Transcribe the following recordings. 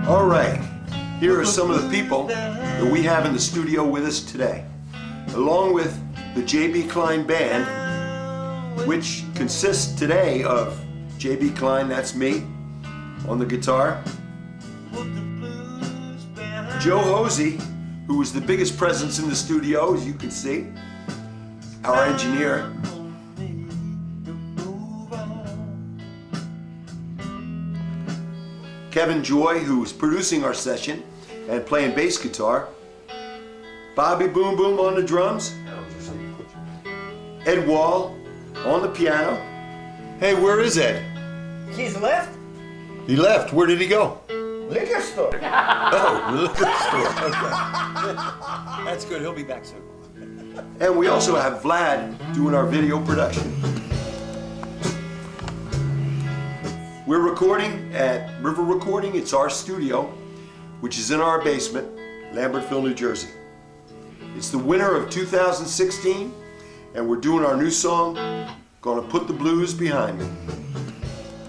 All right, here are some of the people that we have in the studio with us today. Along with the J.B.Kline Band, which consists today of J.B.Kline, that's me, on the guitar. Joe Hosey, who is the biggest presence in the studio, as you can see, our engineer. Kevin Joy, who is producing our session and playing bass guitar. Bobby Boom Boom on the drums. Ed Wall on the piano. Hey, where is Ed? He's left? He left. Where did he go? Liquor store. Oh, the liquor store. Okay. That's good. He'll be back soon. And we also have Vlad doing our video production. We're recording at River Recording. It's our studio, which is in our basement, Lambertville, New Jersey. It's the winter of 2016, and we're doing our new song, Gonna Put the Blues Behind Me.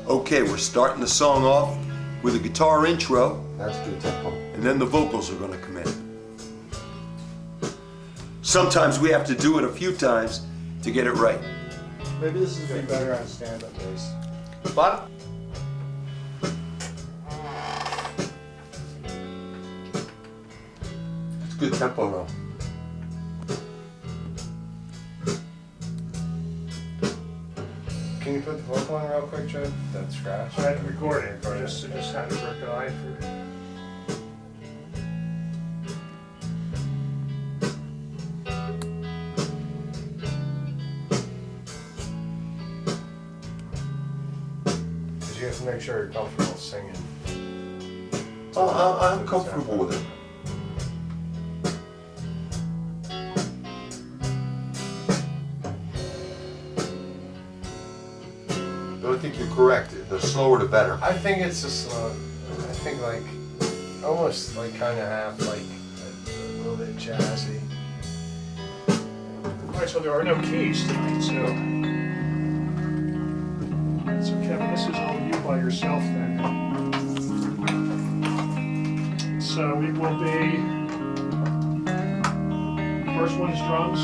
Okay, we're starting the song off with a guitar intro. That's good tempo. And then the vocals are gonna come in. Sometimes we have to do it a few times to get it right. Maybe this is be better on stand-up bass. But It's good tempo though. Can you put the vocal in real quick, Joe? That scratch? I had to record it, just had to work it out for. Because you have to make sure you're comfortable singing. oh, I'm comfortable with it. I think you're correct. The slower the better. I think it's a slow. I think like almost like kind of half like a little bit jazzy. Alright, so there are no keys tonight, so Kevin, this is all you by yourself then. So it will be, first one is drums,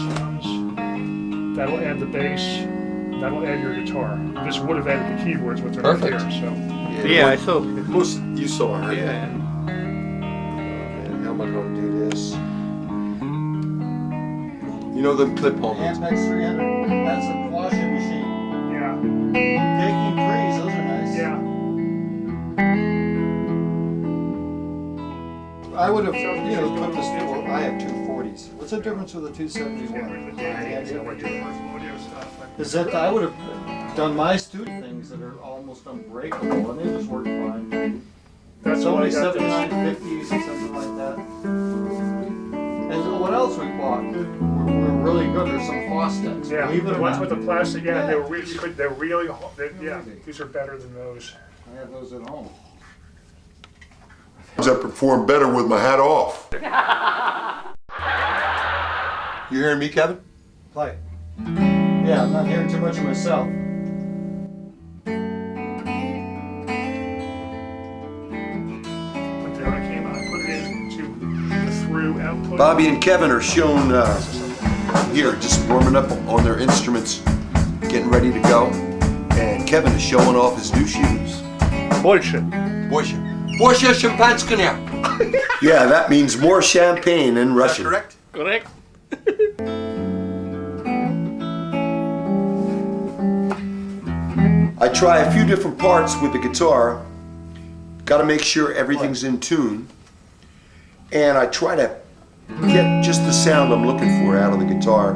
that'll add the bass, that'll add your guitar. This would have added the keyboards, but they're not here, so. Yeah, I saw. Most you saw, right? Yeah. And how am I going to do this? You know them clip on ones. Ampex 300, that's a washing machine. Yeah, Taking trees, those are nice. yeah. I would have, put this, I have 240s. What's the difference with a 271? Audio stuff. Is that, I would have done my studio things that are almost unbreakable, and they just work fine. That's So why I many got this. 7950s and something like that. And what else we bought? We're really good. There's some Fostecks. Yeah, Believe it the or ones not. with the plastic, yeah, Yeah. they're really good, they're really, yeah, these are better than those. I have those at home. I perform better with my hat off. You hearing me, Kevin? Play. Yeah, I'm not hearing too much of myself. But then I came out, I put it into the through output. Bobby and Kevin are shown here, just warming up on their instruments, getting ready to go. And Kevin is showing off his new shoes. Bullshit. Больше шампанское. Yeah, that means more champagne in Russian. Correct? Correct. I try a few different parts with the guitar. Got to make sure everything's in tune. And I try to get just the sound I'm looking for out of the guitar.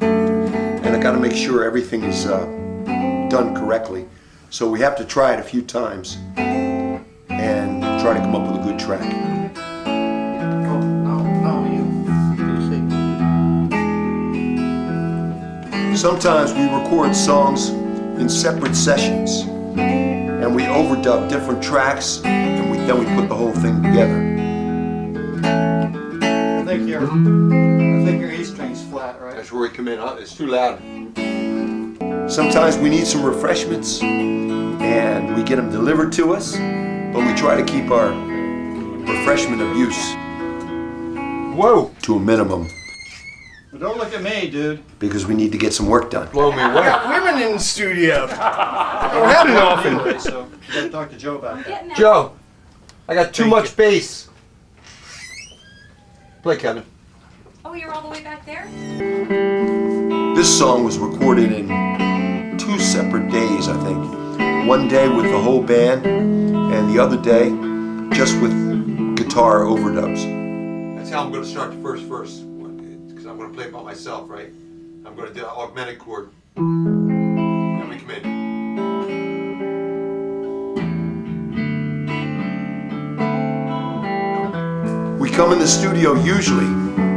And I got to make sure everything is done correctly. So we have to try it a few times and try to come up with a good track. Oh, no, you see. Sometimes we record songs in separate sessions and we overdub different tracks and then we put the whole thing together. I think your E string's flat, right? That's where we come in. It's too loud. Sometimes we need some refreshments and we get them delivered to us, but we try to keep our refreshment abuse Whoa! to a minimum But don't look at me, dude. because we need to get some work done. Blow me away. Women in the studio. Don't happen often. Anyway, so you gotta talk to Joe about that. Joe, I got too Thank much bass. Play, Kevin. Oh, you're all the way back there? This song was recorded in 2 separate days, I think. One day with the whole band, and the other day just with guitar overdubs. That's how I'm going to start the first verse, because I'm going to play it by myself, right? I'm going to do an augmented chord. Then we come in. We come in the studio usually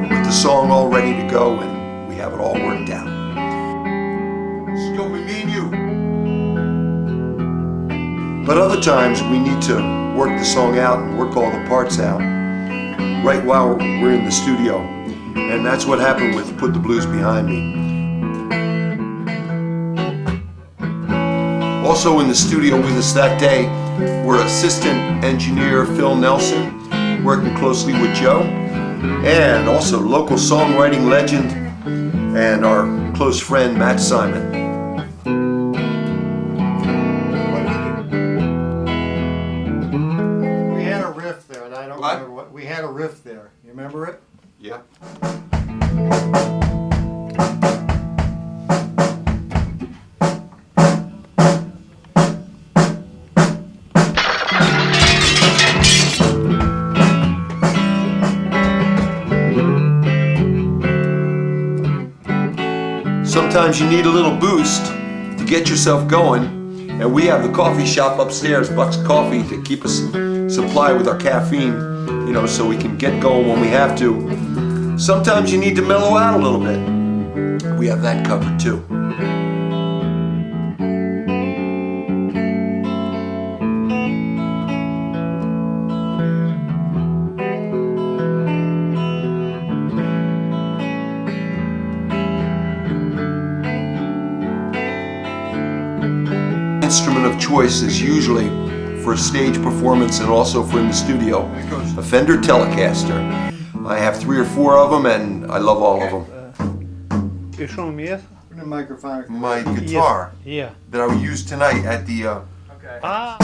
with the song all ready to go, and we have it all worked out. It's going to be me and you. But other times we need to work the song out and work all the parts out right while we're in the studio. And that's what happened with Put the Blues Behind Me. Also in the studio with us that day were assistant engineer Phil Nelson, working closely with Joe, and also local songwriting legend and our close friend Matt Simon. We had a riff there, and I don't What? remember what. We had a riff there. You remember it? Yeah. Sometimes you need a little boost to get yourself going, and we have the coffee shop upstairs, Buck's Coffee, to keep us supplied with our caffeine, you know, so we can get going when we have to. Sometimes you need to mellow out a little bit. We have that covered too. Instrument of choice is usually for a stage performance and also for in the studio, a Fender Telecaster. I have 3 or 4 of them and I love all of them. You show me it? Put the microphone. My guitar Yeah. that I will use tonight at the... Okay. Ah.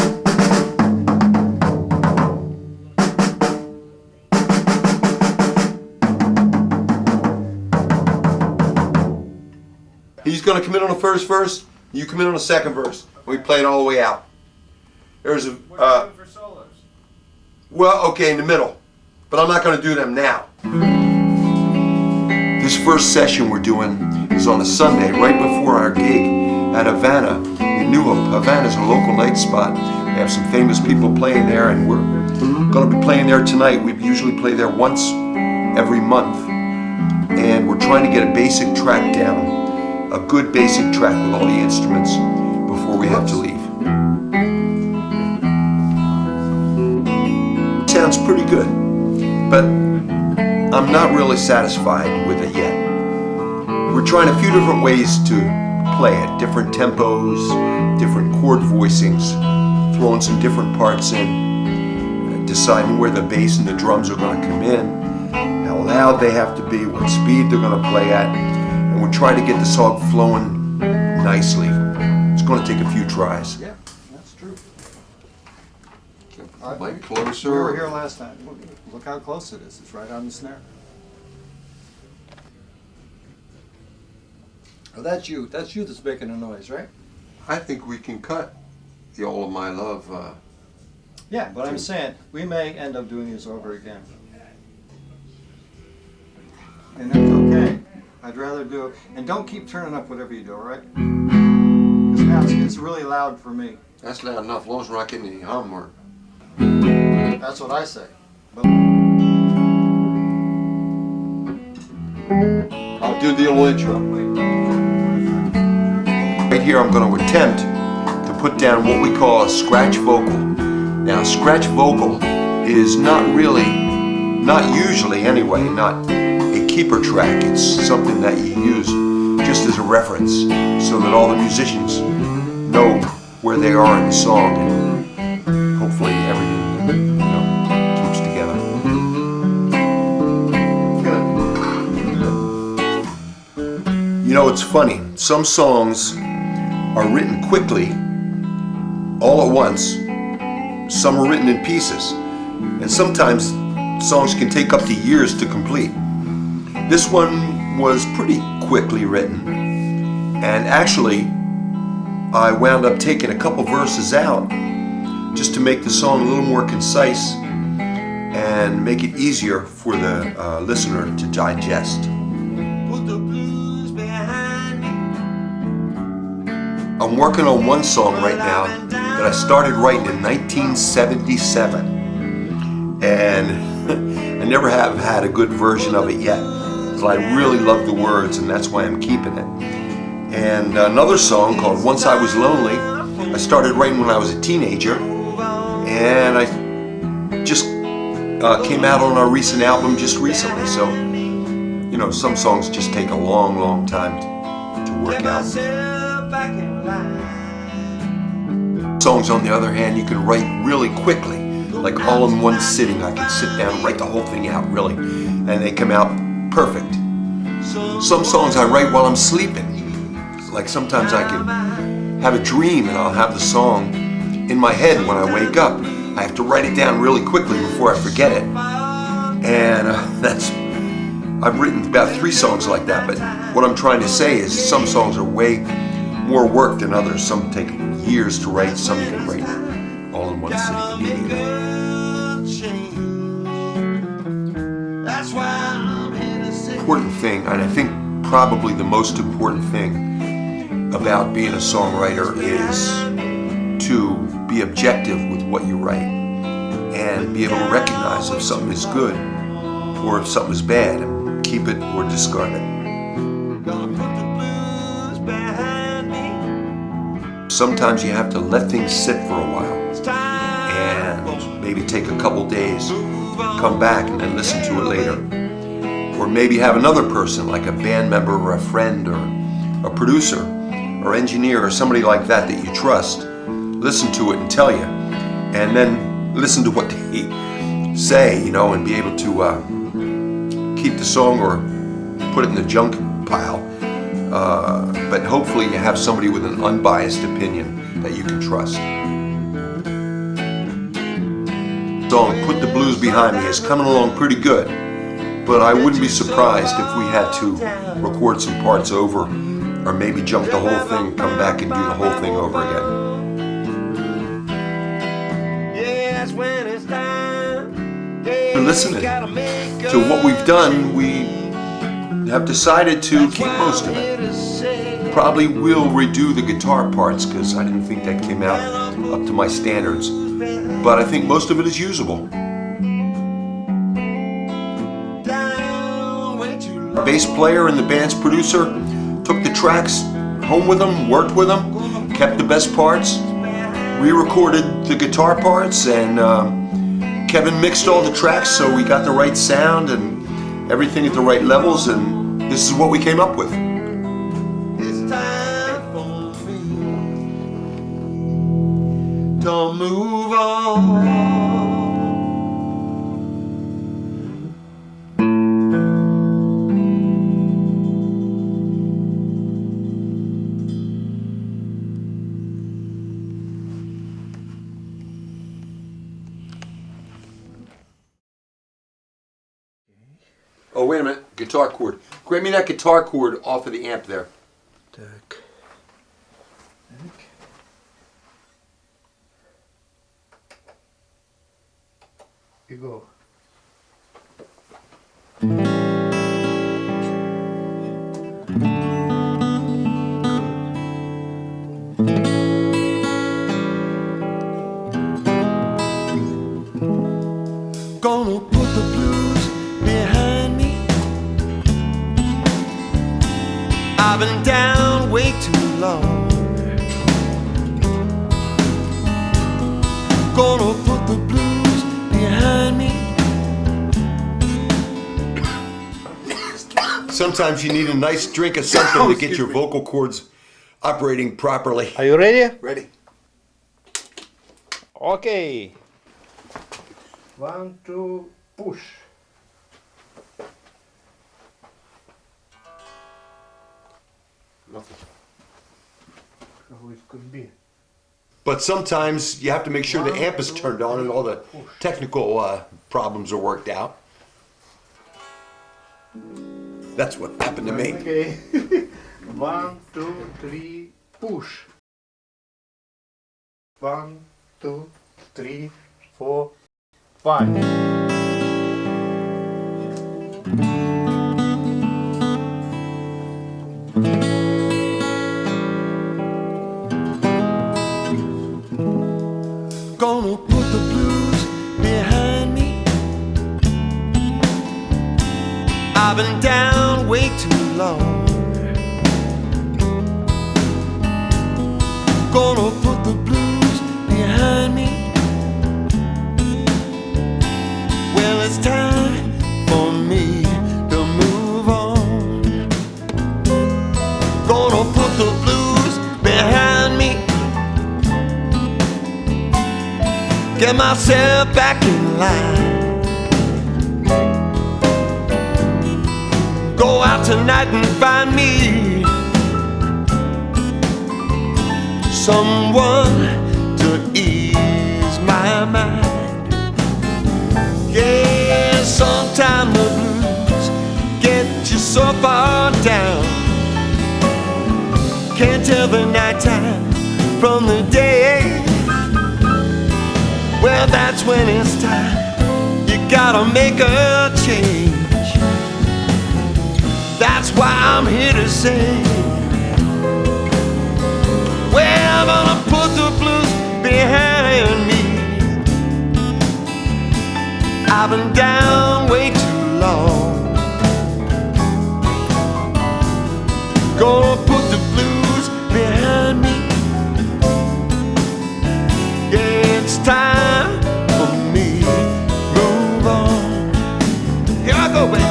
He's going to come in on the first verse, you come in on the second verse. We play it all the way out. There's a, for solos? well, okay, in the middle, but I'm not going to do them now. This first session we're doing is on a Sunday, right before our gig at Havana in New Hope. Havana's a local night spot. They have some famous people playing there, and we're going to be playing there tonight. We usually play there once every month, and we're trying to get a basic track down, a good basic track with all the instruments before we have to leave. Sounds pretty good, but I'm not really satisfied with it yet. We're trying a few different ways to play it, different tempos, different chord voicings, throwing some different parts in, deciding where the bass and the drums are going to come in, how loud they have to be, what speed they're going to play at, and we're trying to get the song flowing nicely. It's going to take a few tries. Yeah, that's true. Like We closer. were here last time. Look how close it is. It's right on the snare. Oh, that's you. That's you that's making a noise, right? I think we can cut the All of My Love. Yeah, but I'm saying we may end up doing these over again. And that's okay. I'd rather do it. And don't keep turning up whatever you do, all right? Because now it's really loud for me. That's loud enough, as long as we're not getting any hum or... That's what I say. But I'll do the little intro. Right here I'm going to attempt to put down what we call a scratch vocal. Now, scratch vocal is not usually anyway, not a keeper track. It's something that you use just as a reference so that all the musicians know where they are in the song and hopefully everything keeps together. You know, it's funny. Some songs are written quickly, all at once. Some are written in pieces. And sometimes songs can take up to years to complete. This one was pretty quickly written. And actually, I wound up taking a couple verses out just to make the song a little more concise and make it easier for the listener to digest. I'm working on one song right now that I started writing in 1977, and I never have had a good version of it yet, because I really love the words, and that's why I'm keeping it. And another song called Once I Was Lonely, I started writing when I was a teenager, and I just came out on our recent album just recently. So, you know, some songs just take a long, long time to work out. Songs, on the other hand, you can write really quickly, like all in one sitting. I can sit down and write the whole thing out, really, and they come out perfect. Some songs I write while I'm sleeping. Like sometimes I can have a dream and I'll have the song in my head when I wake up. I have to write it down really quickly before I forget it. And I've written about 3 songs like that, but what I'm trying to say is some songs are way more work than others. Some take years to write, some you can write all in one sitting immediately. Important thing, and I think probably the most important thing about being a songwriter is to be objective with what you write and be able to recognize if something is good or if something is bad and keep it or discard it. Sometimes you have to let things sit for a while and maybe take a couple days, come back and then listen to it later. Or maybe have another person, like a band member or a friend or a producer or engineer or somebody like that you trust, listen to it and tell you, and then listen to what they say, you know, and be able to keep the song or put it in the junk pile. But hopefully you have somebody with an unbiased opinion that you can trust. The song Put the Blues Behind Me is coming along pretty good, but I wouldn't be surprised if we had to record some parts over, or maybe jump the whole thing, come back and do the whole thing over again. You're listening to what we've done. We have decided to keep most of it. Probably will redo the guitar parts because I didn't think that came out up to my standards, but I think most of it is usable. Our bass player and the band's producer took the tracks home with them, worked with them, kept the best parts, re-recorded the guitar parts, and Kevin mixed all the tracks so we got the right sound and everything at the right levels, and this is what we came up with. It's time for me to move on. Oh, wait a minute. Guitar cord. Grab me that guitar cord off of the amp there. Tack. You go. Gonna put the blues behind me. I've been down way too long. Gonna put the blues behind me. Sometimes you need a nice drink of something to get your vocal cords operating properly. Are you ready? Ready? Okay. 1, 2, push. Nothing. How it could be. But sometimes you have to make sure the amp is turned on and all the technical problems are worked out. That's what happened to me. Okay. 1, 2, 3, push. 1, 2, 3, 4, 5. Gonna put the blues behind me. I've been down way too long. Gonna put the blues behind me. Well, it's time for me to move on. Gonna put the blues behind me. Get myself back in line. Go out tonight and find me someone to ease my mind. Yeah, sometimes the blues get you so far down. Can't tell the nighttime from the day. Well, that's when it's time. You gotta make a change. That's why I'm here to say, well, I'm gonna put the blues behind me. I've been down way too long. Gonna put the blues behind me. Yeah, it's time for me to move on. Here I go, baby.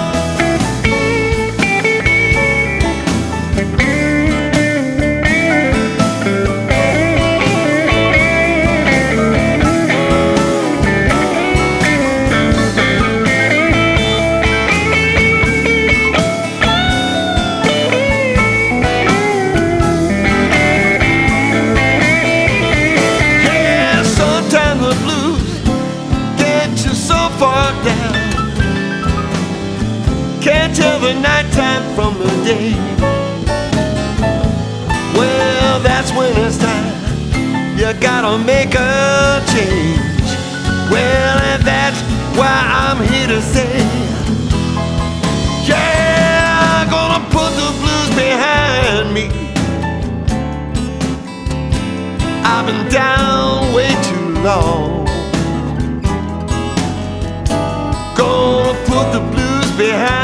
Can't tell the nighttime from the day. Well, that's when it's time. You gotta make a change. Well, and that's why I'm here to say, yeah, I'm gonna put the blues behind me. I've been down way too long. Gonna put the blues behind me.